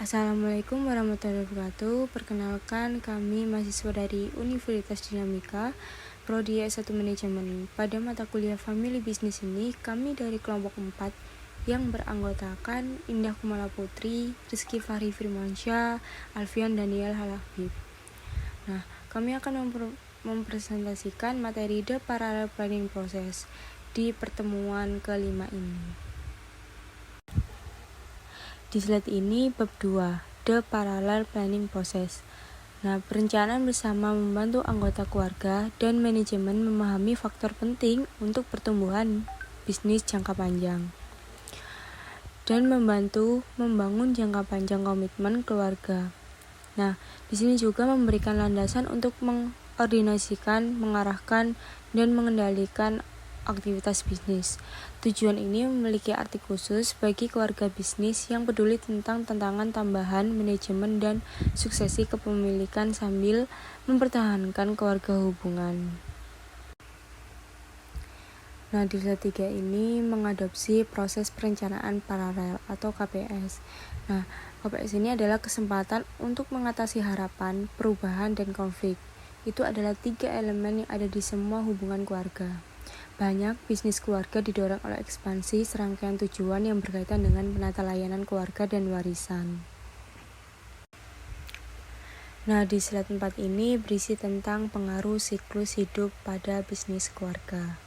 Assalamualaikum warahmatullahi wabarakatuh. Perkenalkan, kami mahasiswa dari Universitas Dinamika, Prodi S1 Manajemen. Pada mata kuliah Family Business ini, kami dari kelompok 4 yang beranggotakan Indah Kumala Putri, Rizky Fahri Firmansyah, Alfian Daniel Halafib. Nah, kami akan mempresentasikan materi The Parallel Planning Process di pertemuan kelima ini. Di slide ini bab 2, The Parallel Planning Process. Nah, perencanaan bersama membantu anggota keluarga dan manajemen memahami faktor penting untuk pertumbuhan bisnis jangka panjang dan membantu membangun jangka panjang komitmen keluarga. Nah, di sini juga memberikan landasan untuk mengkoordinasikan, mengarahkan, dan mengendalikan aktivitas bisnis. Tujuan ini memiliki arti khusus bagi keluarga bisnis yang peduli tentang tantangan tambahan manajemen dan suksesi kepemilikan sambil mempertahankan keluarga hubungan. Nah, di slide 3 ini mengadopsi proses perencanaan paralel atau KPS. Nah, KPS ini adalah kesempatan untuk mengatasi harapan, perubahan, dan konflik. Itu adalah 3 elemen yang ada di semua hubungan keluarga. Banyak bisnis keluarga didorong oleh ekspansi serangkaian tujuan yang berkaitan dengan penata layanan keluarga dan warisan. Nah, di slide 4 ini berisi tentang pengaruh siklus hidup pada bisnis keluarga.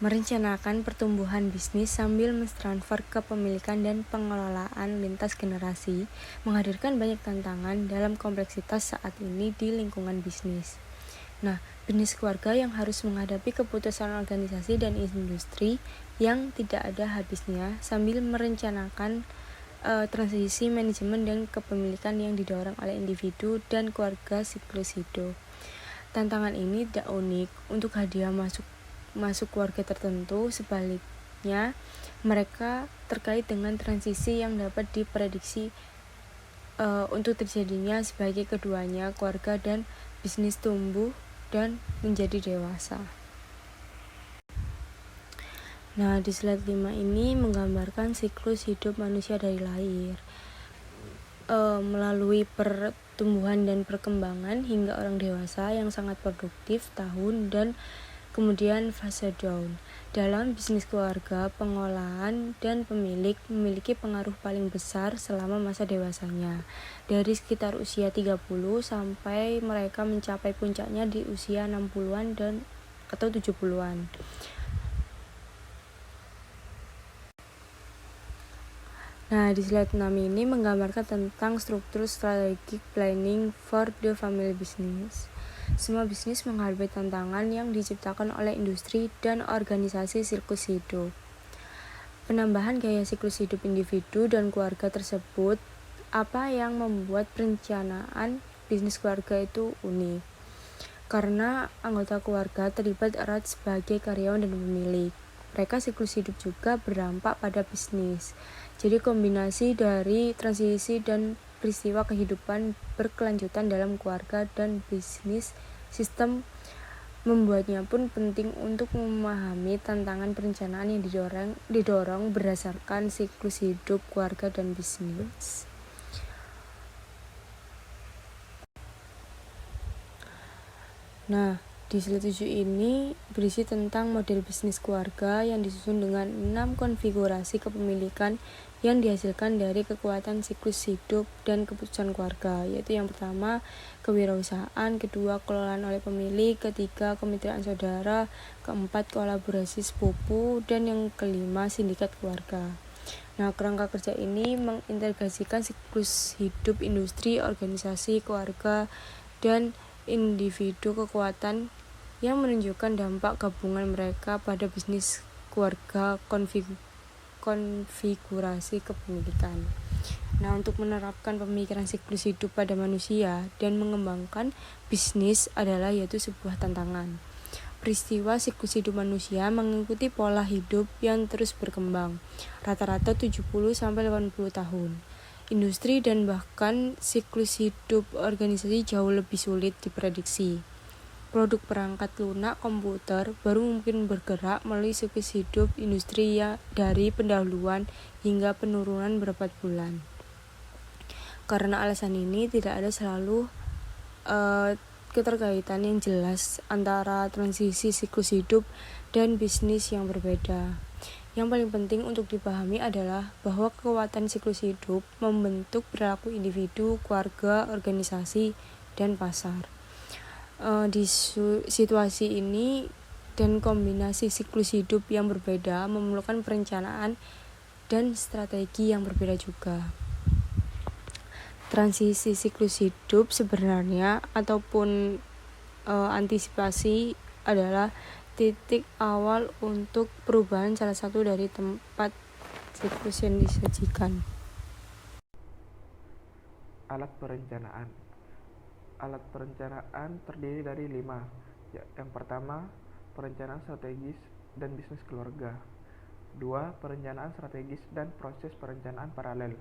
Merencanakan pertumbuhan bisnis sambil mentransfer kepemilikan dan pengelolaan lintas generasi menghadirkan banyak tantangan dalam kompleksitas saat ini di lingkungan bisnis. Nah, bisnis keluarga yang harus menghadapi keputusan organisasi dan industri yang tidak ada habisnya sambil merencanakan transisi manajemen dan kepemilikan yang didorong oleh individu dan keluarga siklus hidup. Tantangan ini tidak unik untuk hadiah masuk keluarga tertentu, sebaliknya mereka terkait dengan transisi yang dapat diprediksi untuk terjadinya sebagai keduanya keluarga dan bisnis tumbuh dan menjadi dewasa. Nah, di slide 5 ini menggambarkan siklus hidup manusia dari lahir melalui pertumbuhan dan perkembangan hingga orang dewasa yang sangat produktif tahun dan kemudian fase down. Dalam bisnis keluarga, pengolahan dan pemilik memiliki pengaruh paling besar selama masa dewasanya, dari sekitar usia 30 sampai mereka mencapai puncaknya di usia 60-an atau 70-an. Nah, di slide 6 ini menggambarkan tentang struktur strategic planning for the family business. Semua bisnis menghadapi tantangan yang diciptakan oleh industri dan organisasi siklus hidup. Penambahan gaya siklus hidup individu dan keluarga tersebut apa yang membuat perencanaan bisnis keluarga itu unik. Karena anggota keluarga terlibat erat sebagai karyawan dan pemilik. Mereka siklus hidup juga berdampak pada bisnis. Jadi kombinasi dari transisi dan peristiwa kehidupan berkelanjutan dalam keluarga dan bisnis sistem membuatnya pun penting untuk memahami tantangan perencanaan yang didorong berdasarkan siklus hidup keluarga dan bisnis. Nah, di slide 7 ini berisi tentang model bisnis keluarga yang disusun dengan 6 konfigurasi kepemilikan yang dihasilkan dari kekuatan siklus hidup dan keputusan keluarga, yaitu yang pertama kewirausahaan, kedua kelolaan oleh pemilik, ketiga kemitraan saudara, keempat kolaborasi sepupu, dan yang kelima sindikat keluarga. Nah, kerangka kerja ini mengintegrasikan siklus hidup industri, organisasi, keluarga, dan individu kekuatan yang menunjukkan dampak gabungan mereka pada bisnis keluarga konfigurasi kepemilikan. Nah, untuk menerapkan pemikiran siklus hidup pada manusia dan mengembangkan bisnis adalah yaitu sebuah tantangan. Peristiwa siklus hidup manusia mengikuti pola hidup yang terus berkembang, rata-rata 70-80 tahun. Industri dan bahkan siklus hidup organisasi jauh lebih sulit diprediksi. Produk perangkat lunak komputer baru mungkin bergerak melalui siklus hidup industri dari pendahuluan hingga penurunan beberapa bulan. Karena alasan ini tidak ada selalu keterkaitan yang jelas antara transisi siklus hidup dan bisnis yang berbeda. Yang paling penting untuk dipahami adalah bahwa kekuatan siklus hidup membentuk perilaku individu, keluarga, organisasi, dan pasar. Di situasi ini dan kombinasi siklus hidup yang berbeda memerlukan perencanaan dan strategi yang berbeda juga. Transisi siklus hidup sebenarnya ataupun antisipasi adalah titik awal untuk perubahan salah satu dari tempat siklus yang disajikan. Alat perencanaan. Alat perencanaan terdiri dari 5. Yang pertama, perencanaan strategis dan bisnis keluarga. 2. Perencanaan strategis dan proses perencanaan paralel.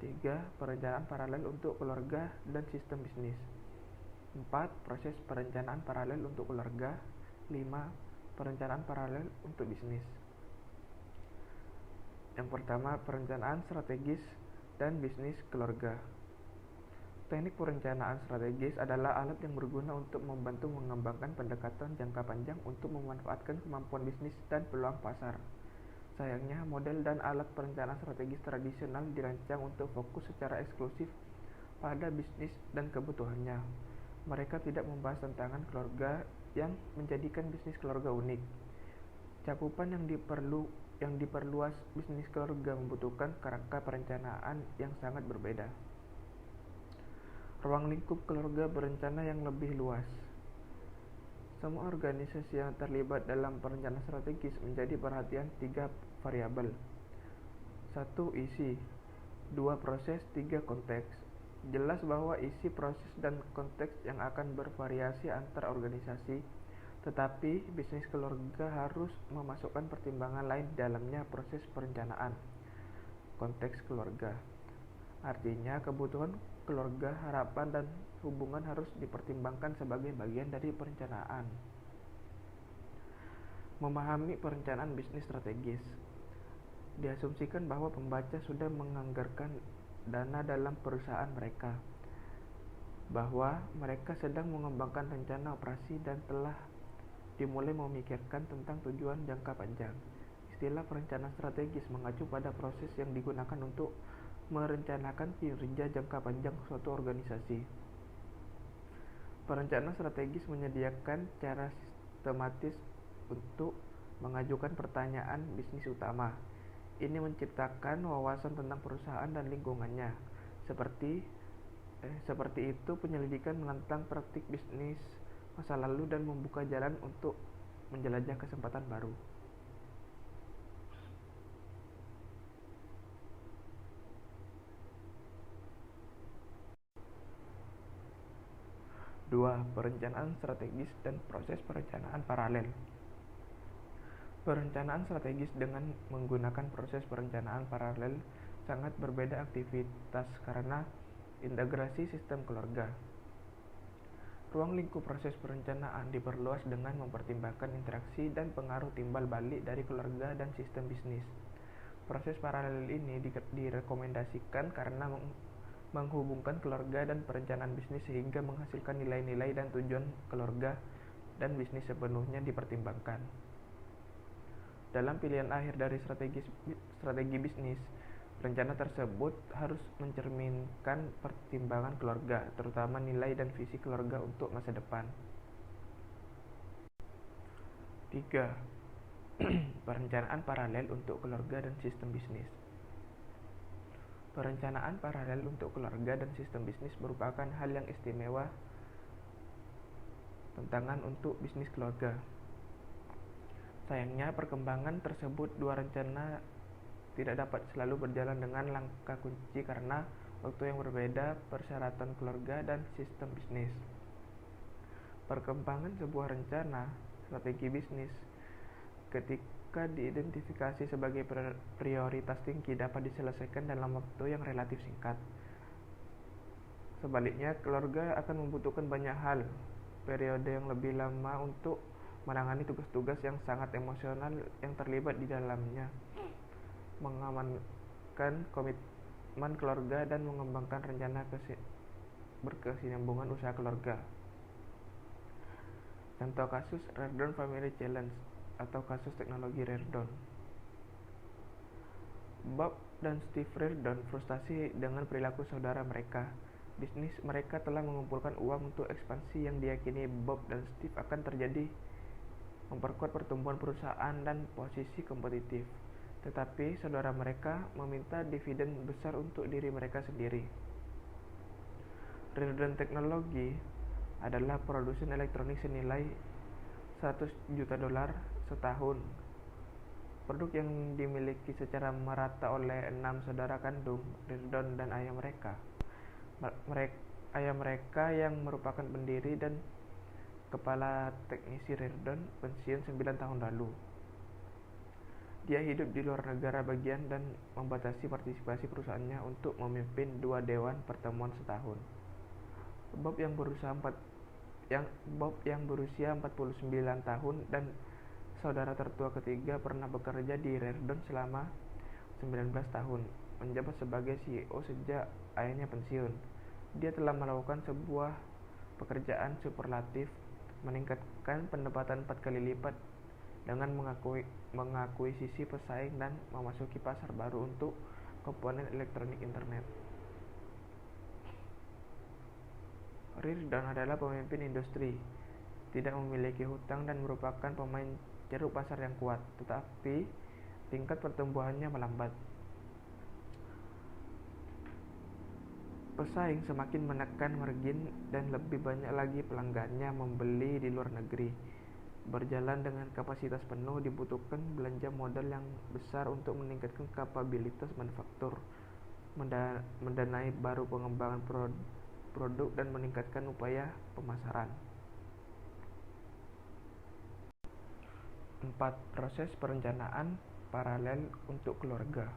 3. Perencanaan paralel untuk keluarga dan sistem bisnis. 4. Proses perencanaan paralel untuk keluarga. 5. Perencanaan paralel untuk bisnis. Yang pertama, perencanaan strategis dan bisnis keluarga. Teknik perencanaan strategis adalah alat yang berguna untuk membantu mengembangkan pendekatan jangka panjang untuk memanfaatkan kemampuan bisnis dan peluang pasar. Sayangnya, model dan alat perencanaan strategis tradisional dirancang untuk fokus secara eksklusif pada bisnis dan kebutuhannya. Mereka tidak membahas tantangan keluarga yang menjadikan bisnis keluarga unik. Cakupan yang diperluas bisnis keluarga membutuhkan kerangka perencanaan yang sangat berbeda. Ruang lingkup keluarga berencana yang lebih luas. Semua organisasi yang terlibat dalam perencanaan strategis menjadi perhatian 3 variabel. 1. Isi. 2. Proses. 3. Konteks. Jelas bahwa isi, proses, dan konteks yang akan bervariasi antar organisasi, tetapi bisnis keluarga harus memasukkan pertimbangan lain di dalamnya. Proses perencanaan. Konteks keluarga. Artinya, kebutuhan keluarga, harapan, dan hubungan harus dipertimbangkan sebagai bagian dari perencanaan. Memahami perencanaan bisnis strategis. Diasumsikan bahwa pembaca sudah menganggarkan dana dalam perusahaan mereka, bahwa mereka sedang mengembangkan rencana operasi dan telah dimulai memikirkan tentang tujuan jangka panjang. Istilah perencanaan strategis mengacu pada proses yang digunakan untuk merencanakan kinerja jangka panjang suatu organisasi. Perencanaan strategis menyediakan cara sistematis untuk mengajukan pertanyaan bisnis utama. Ini menciptakan wawasan tentang perusahaan dan lingkungannya. Seperti itu, penyelidikan menentang praktik bisnis masa lalu dan membuka jalan untuk menjelajah kesempatan baru. 2. Perencanaan strategis dan proses perencanaan paralel. Perencanaan strategis dengan menggunakan proses perencanaan paralel sangat berbeda aktivitas karena integrasi sistem keluarga. Ruang lingkup proses perencanaan diperluas dengan mempertimbangkan interaksi dan pengaruh timbal balik dari keluarga dan sistem bisnis. Proses paralel ini direkomendasikan karena menghubungkan keluarga dan perencanaan bisnis sehingga menghasilkan nilai-nilai dan tujuan keluarga dan bisnis sepenuhnya dipertimbangkan. Dalam pilihan akhir dari strategi bisnis, rencana tersebut harus mencerminkan pertimbangan keluarga, terutama nilai dan visi keluarga untuk masa depan. 3. Perencanaan paralel untuk keluarga dan sistem bisnis. Perencanaan paralel untuk keluarga dan sistem bisnis merupakan hal yang istimewa tantangan untuk bisnis keluarga. Sayangnya, perkembangan tersebut dua rencana tidak dapat selalu berjalan dengan langkah kunci karena waktu yang berbeda, persyaratan keluarga, dan sistem bisnis. Perkembangan sebuah rencana strategi bisnis ketika diidentifikasi sebagai prioritas tinggi dapat diselesaikan dalam waktu yang relatif singkat. Sebaliknya, keluarga akan membutuhkan banyak hal, periode yang lebih lama untuk menangani tugas-tugas yang sangat emosional yang terlibat di dalamnya, mengamankan komitmen keluarga dan mengembangkan rencana berkesinambungan usaha keluarga. Contoh kasus Rerdon Family Challenge atau kasus teknologi Rerdon. Bob dan Steve Rerdon frustasi dengan perilaku saudara mereka. Bisnis mereka telah mengumpulkan uang untuk ekspansi yang diyakini Bob dan Steve akan terjadi memperkuat pertumbuhan perusahaan dan posisi kompetitif. Tetapi saudara mereka meminta dividen besar untuk diri mereka sendiri. Rerdon Technology adalah produsen elektronik senilai $100 juta setahun. Produk yang dimiliki secara merata oleh 6 saudara kandung Rerdon dan ayah mereka. Ayah mereka yang merupakan pendiri dan kepala teknisi Rerdon pensiun 9 tahun lalu. Dia hidup di luar negara bagian dan membatasi partisipasi perusahaannya untuk memimpin 2 dewan pertemuan setahun. Bob yang berusia 49 tahun dan saudara tertua ketiga pernah bekerja di Rerdon selama 19 tahun, menjabat sebagai CEO sejak ayahnya pensiun. Dia telah melakukan sebuah pekerjaan superlatif, meningkatkan pendapatan 4 kali lipat dengan mengakuisisi pesaing dan memasuki pasar baru untuk komponen elektronik internet. Rerdon adalah pemimpin industri, tidak memiliki hutang dan merupakan pemain ceruk pasar yang kuat, tetapi tingkat pertumbuhannya melambat. Pesaing semakin menekan margin dan lebih banyak lagi pelanggannya membeli di luar negeri. Berjalan dengan kapasitas penuh dibutuhkan belanja modal yang besar untuk meningkatkan kapabilitas manufaktur, mendanai baru pengembangan produk dan meningkatkan upaya pemasaran. 4. Proses perencanaan paralel untuk keluarga.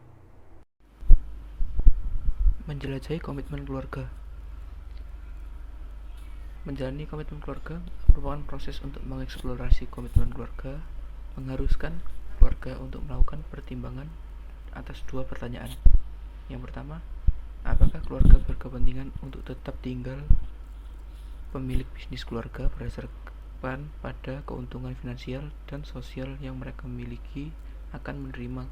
Menjelajahi komitmen keluarga. Menjalani komitmen keluarga merupakan proses untuk mengeksplorasi komitmen keluarga, mengharuskan keluarga untuk melakukan pertimbangan atas 2 pertanyaan. Yang pertama, apakah keluarga berkepentingan untuk tetap tinggal? Pemilik bisnis keluarga berdasarkan pada keuntungan finansial dan sosial yang mereka miliki akan menerima.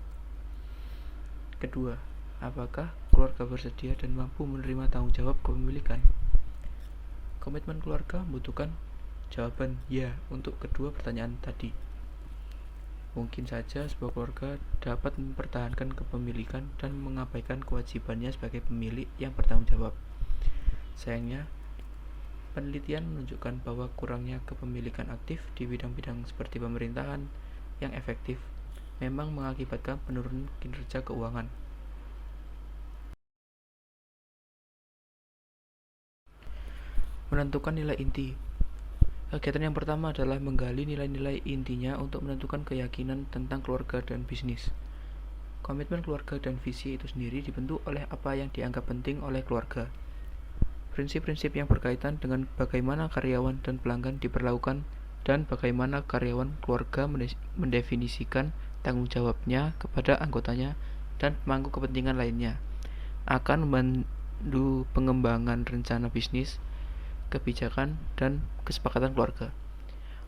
Kedua, apakah keluarga bersedia dan mampu menerima tanggung jawab kepemilikan? Komitmen keluarga membutuhkan jawaban ya untuk kedua pertanyaan tadi. Mungkin saja sebuah keluarga dapat mempertahankan kepemilikan dan mengabaikan kewajibannya sebagai pemilik yang bertanggung jawab. Sayangnya, penelitian menunjukkan bahwa kurangnya kepemilikan aktif di bidang-bidang seperti pemerintahan yang efektif memang mengakibatkan penurunan kinerja keuangan. Menentukan nilai inti. Kegiatan yang pertama adalah menggali nilai-nilai intinya untuk menentukan keyakinan tentang keluarga dan bisnis. Komitmen keluarga dan visi itu sendiri dibentuk oleh apa yang dianggap penting oleh keluarga. Prinsip-prinsip yang berkaitan dengan bagaimana karyawan dan pelanggan diperlakukan dan bagaimana karyawan keluarga mendefinisikan tanggung jawabnya kepada anggotanya dan pemangku kepentingan lainnya akan membantu pengembangan rencana bisnis, kebijakan, dan kesepakatan keluarga.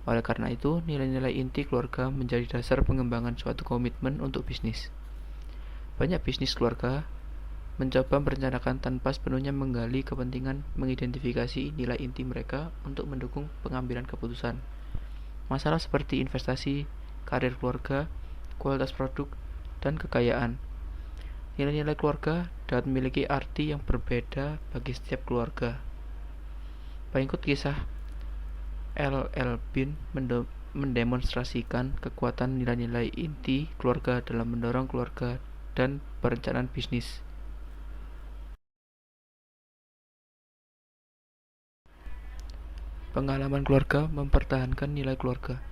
Oleh karena itu, nilai-nilai inti keluarga menjadi dasar pengembangan suatu komitmen untuk bisnis. Banyak bisnis keluarga mencoba merencanakan tanpa sepenuhnya menggali kepentingan mengidentifikasi nilai inti mereka untuk mendukung pengambilan keputusan. Masalah seperti investasi, karir keluarga, kualitas produk, dan kekayaan. Nilai-nilai keluarga dapat memiliki arti yang berbeda bagi setiap keluarga. Pengikut kisah L.L. Bean mendemonstrasikan kekuatan nilai-nilai inti keluarga dalam mendorong keluarga dan perencanaan bisnis. Pengalaman keluarga mempertahankan nilai keluarga.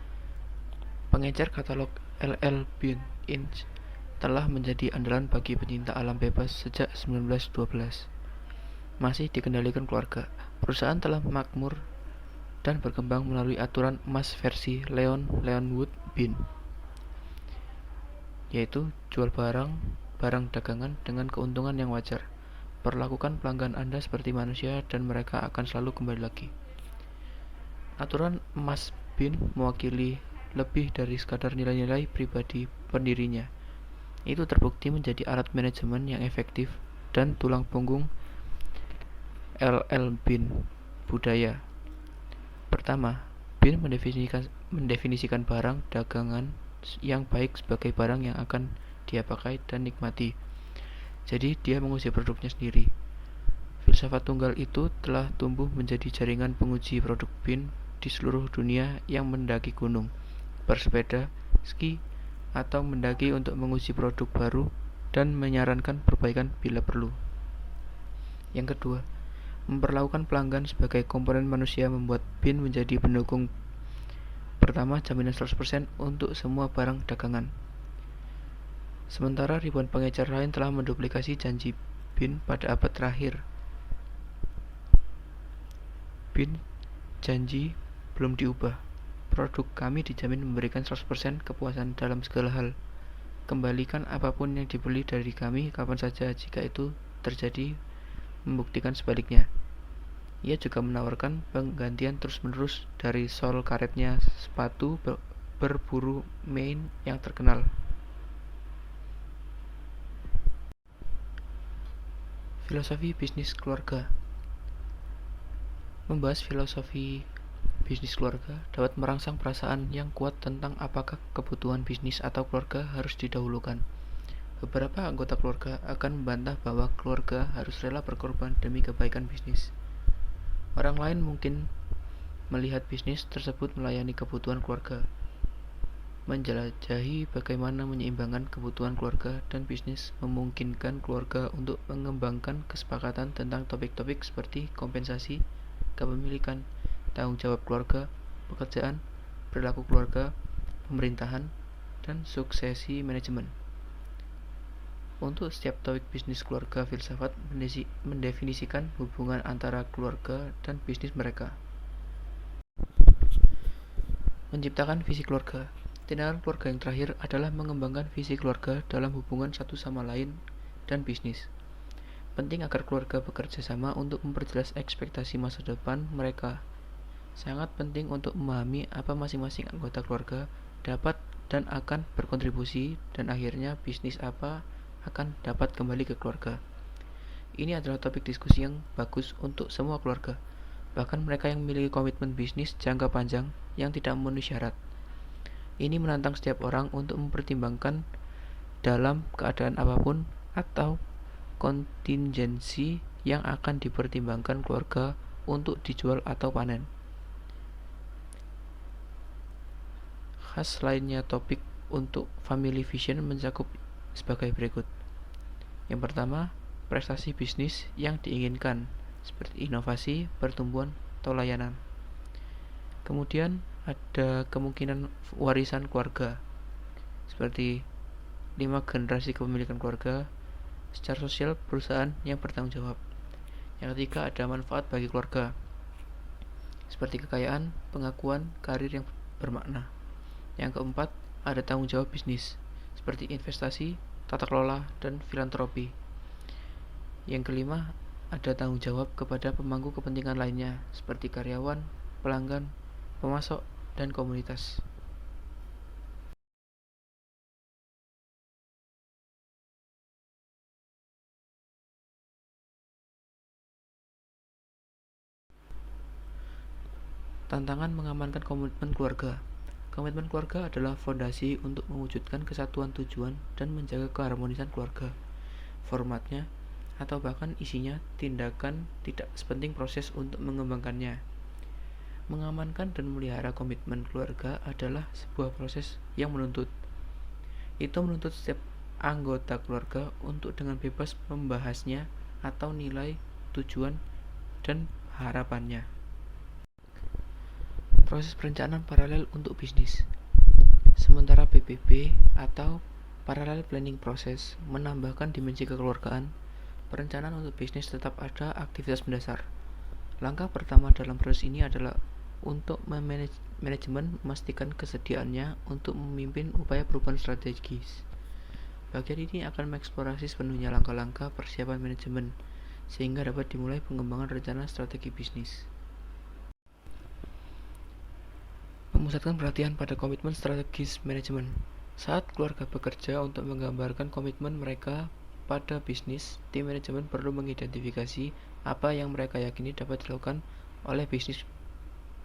Pengecer katalog L.L. Bean Inc. telah menjadi andalan bagi pencinta alam bebas sejak 1912. Masih dikendalikan keluarga. Perusahaan telah makmur dan berkembang melalui aturan emas versi Leonwood Bean, yaitu jual barang dagangan dengan keuntungan yang wajar. Perlakukan pelanggan Anda seperti manusia dan mereka akan selalu kembali lagi. Aturan emas BIN mewakili lebih dari sekadar nilai-nilai pribadi pendirinya. Itu terbukti menjadi alat manajemen yang efektif dan tulang punggung LL BIN budaya. Pertama, BIN mendefinisikan barang dagangan yang baik sebagai barang yang akan dia pakai dan nikmati. Jadi dia menguji produknya sendiri. Filsafat tunggal itu telah tumbuh menjadi jaringan penguji produk BIN di seluruh dunia yang mendaki gunung, bersepeda, ski, atau mendaki untuk menguji produk baru dan menyarankan perbaikan bila perlu. Yang kedua, memperlakukan pelanggan sebagai komponen manusia membuat BIN menjadi pendukung pertama jaminan 100% untuk semua barang dagangan. Sementara ribuan pengecer lain telah menduplikasi janji BIN pada abad terakhir. BIN janji belum diubah. Produk kami dijamin memberikan 100% kepuasan dalam segala hal. Kembalikan apapun yang dibeli dari kami kapan saja jika itu terjadi, membuktikan sebaliknya. Ia juga menawarkan penggantian terus-menerus dari sol karetnya sepatu berburu Maine yang terkenal. Filosofi bisnis keluarga. Membahas filosofi bisnis keluarga dapat merangsang perasaan yang kuat tentang apakah kebutuhan bisnis atau keluarga harus didahulukan. Beberapa anggota keluarga akan membantah bahwa keluarga harus rela berkorban demi kebaikan bisnis. Orang lain mungkin melihat bisnis tersebut melayani kebutuhan keluarga, menjelajahi bagaimana menyeimbangkan kebutuhan keluarga dan bisnis, memungkinkan keluarga untuk mengembangkan kesepakatan tentang topik-topik seperti kompensasi, kepemilikan, tanggung jawab keluarga, pekerjaan, perilaku keluarga, pemerintahan, dan suksesi manajemen. Untuk setiap topik bisnis keluarga, filsafat mendefinisikan hubungan antara keluarga dan bisnis mereka. Menciptakan visi keluarga. Tindakan keluarga yang terakhir adalah mengembangkan visi keluarga dalam hubungan satu sama lain dan bisnis. Penting agar keluarga bekerja sama untuk memperjelas ekspektasi masa depan mereka. Sangat penting untuk memahami apa masing-masing anggota keluarga dapat dan akan berkontribusi, dan akhirnya bisnis apa akan dapat kembali ke keluarga. Ini adalah topik diskusi yang bagus untuk semua keluarga, bahkan mereka yang memiliki komitmen bisnis jangka panjang yang tidak memenuhi syarat. Ini menantang setiap orang untuk mempertimbangkan dalam keadaan apapun atau kontingensi yang akan dipertimbangkan keluarga untuk dijual atau panen. Khas lainnya topik untuk family vision mencakup sebagai berikut. Yang pertama, prestasi bisnis yang diinginkan seperti inovasi, pertumbuhan, atau layanan. Kemudian ada kemungkinan warisan keluarga seperti 5 generasi kepemilikan keluarga. Secara sosial, perusahaan yang bertanggung jawab. Yang ketiga, ada manfaat bagi keluarga seperti kekayaan, pengakuan, karir yang bermakna. Yang keempat, ada tanggung jawab bisnis seperti investasi, tata kelola, dan filantropi. Yang kelima, ada tanggung jawab kepada pemangku kepentingan lainnya seperti karyawan, pelanggan, pemasok, dan komunitas. Tantangan mengamankan komitmen keluarga. Komitmen keluarga adalah fondasi untuk mewujudkan kesatuan tujuan dan menjaga keharmonisan keluarga. Formatnya atau bahkan isinya tindakan tidak sepenting proses untuk mengembangkannya. Mengamankan dan memelihara komitmen keluarga adalah sebuah proses yang menuntut. Itu menuntut setiap anggota keluarga untuk dengan bebas membahasnya atau nilai, tujuan, dan harapannya. Proses perencanaan paralel untuk bisnis. Sementara PPP atau Parallel Planning Process menambahkan dimensi kekeluargaan, perencanaan untuk bisnis tetap ada aktivitas mendasar. Langkah pertama dalam proses ini adalah untuk manajemen memastikan kesediaannya untuk memimpin upaya perubahan strategis. Bagian ini akan mengeksplorasi sepenuhnya langkah-langkah persiapan manajemen, sehingga dapat dimulai pengembangan rencana strategi bisnis. Memusatkan perhatian pada komitmen strategis manajemen. Saat keluarga bekerja untuk menggambarkan komitmen mereka pada bisnis, tim manajemen perlu mengidentifikasi apa yang mereka yakini dapat dilakukan oleh bisnis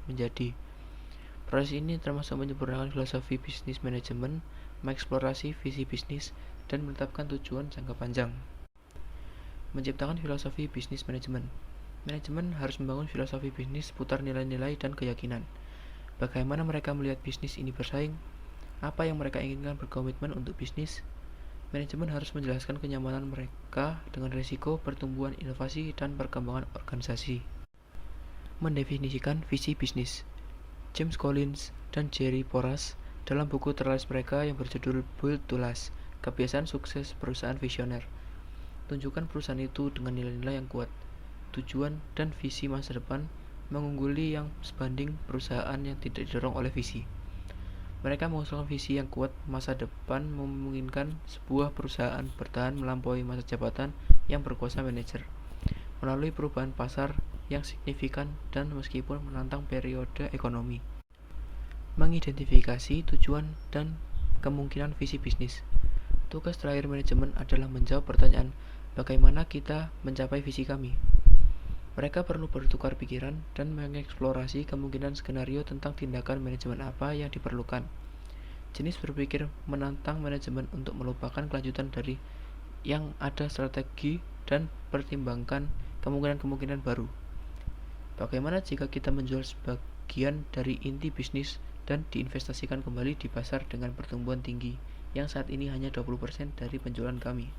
menjadi. Proses ini termasuk menyempurnakan filosofi bisnis manajemen, mengeksplorasi visi bisnis, dan menetapkan tujuan jangka panjang. Menciptakan filosofi bisnis manajemen. Manajemen harus membangun filosofi bisnis seputar nilai-nilai dan keyakinan. Bagaimana mereka melihat bisnis ini bersaing? Apa yang mereka inginkan berkomitmen untuk bisnis? Manajemen harus menjelaskan kenyamanan mereka dengan risiko, pertumbuhan inovasi, dan perkembangan organisasi. Mendefinisikan visi bisnis. James Collins dan Jerry Porras dalam buku terlaris mereka yang berjudul Build to Last, Kebiasaan Sukses Perusahaan Visioner. Tunjukkan perusahaan itu dengan nilai-nilai yang kuat, tujuan dan visi masa depan mengungguli yang sebanding perusahaan yang tidak didorong oleh visi. Mereka mengusulkan visi yang kuat masa depan memungkinkan sebuah perusahaan bertahan melampaui masa jabatan yang berkuasa manajer melalui perubahan pasar yang signifikan dan meskipun menantang periode ekonomi. Mengidentifikasi tujuan dan kemungkinan visi bisnis. Tugas terakhir manajemen adalah menjawab pertanyaan, bagaimana kita mencapai visi kami? Mereka perlu bertukar pikiran dan mengeksplorasi kemungkinan skenario tentang tindakan manajemen apa yang diperlukan. Jenis berpikir menantang manajemen untuk melupakan kelanjutan dari yang ada strategi dan pertimbangkan kemungkinan-kemungkinan baru. Bagaimana jika kita menjual sebagian dari inti bisnis dan diinvestasikan kembali di pasar dengan pertumbuhan tinggi yang saat ini hanya 20% dari penjualan kami?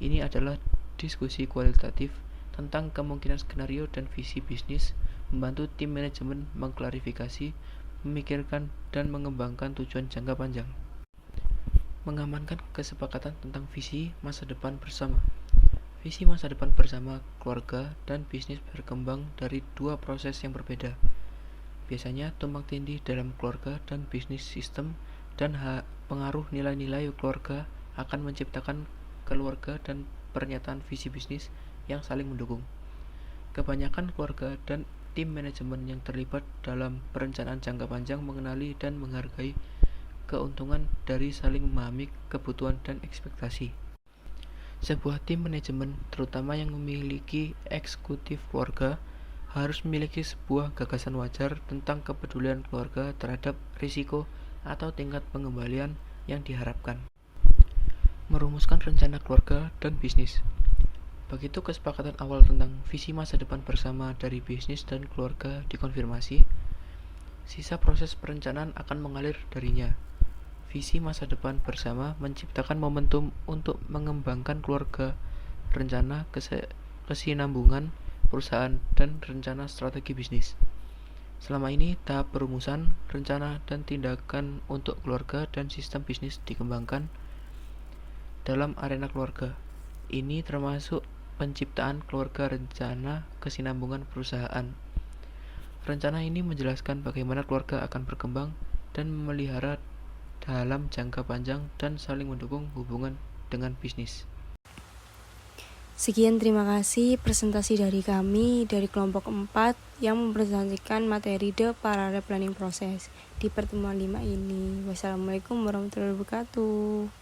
Ini adalah diskusi kualitatif tentang kemungkinan skenario dan visi bisnis, membantu tim manajemen mengklarifikasi, memikirkan, dan mengembangkan tujuan jangka panjang. Mengamankan kesepakatan tentang visi masa depan bersama. Visi masa depan bersama keluarga dan bisnis berkembang dari dua proses yang berbeda. Biasanya tumpang tindih dalam keluarga dan bisnis sistem dan pengaruh nilai-nilai keluarga akan menciptakan keluarga dan pernyataan visi bisnis yang saling mendukung. Kebanyakan keluarga dan tim manajemen yang terlibat dalam perencanaan jangka panjang mengenali dan menghargai keuntungan dari saling memahami kebutuhan dan ekspektasi. Sebuah tim manajemen, terutama yang memiliki eksekutif keluarga, harus memiliki sebuah gagasan wajar tentang kepedulian keluarga terhadap risiko atau tingkat pengembalian yang diharapkan. Merumuskan rencana keluarga dan bisnis. Begitu kesepakatan awal tentang visi masa depan bersama dari bisnis dan keluarga dikonfirmasi, sisa proses perencanaan akan mengalir darinya. Visi masa depan bersama menciptakan momentum untuk mengembangkan keluarga, rencana kesinambungan perusahaan, dan rencana strategi bisnis. Selama ini, tahap perumusan, rencana, dan tindakan untuk keluarga dan sistem bisnis dikembangkan dalam arena keluarga. Ini termasuk penciptaan keluarga rencana kesinambungan perusahaan. Rencana ini menjelaskan bagaimana keluarga akan berkembang dan memelihara dalam jangka panjang dan saling mendukung hubungan dengan bisnis. Sekian, terima kasih presentasi dari kami dari kelompok 4 yang mempresentasikan materi The Parallel Planning Process di pertemuan 5 ini. Wassalamualaikum warahmatullahi wabarakatuh.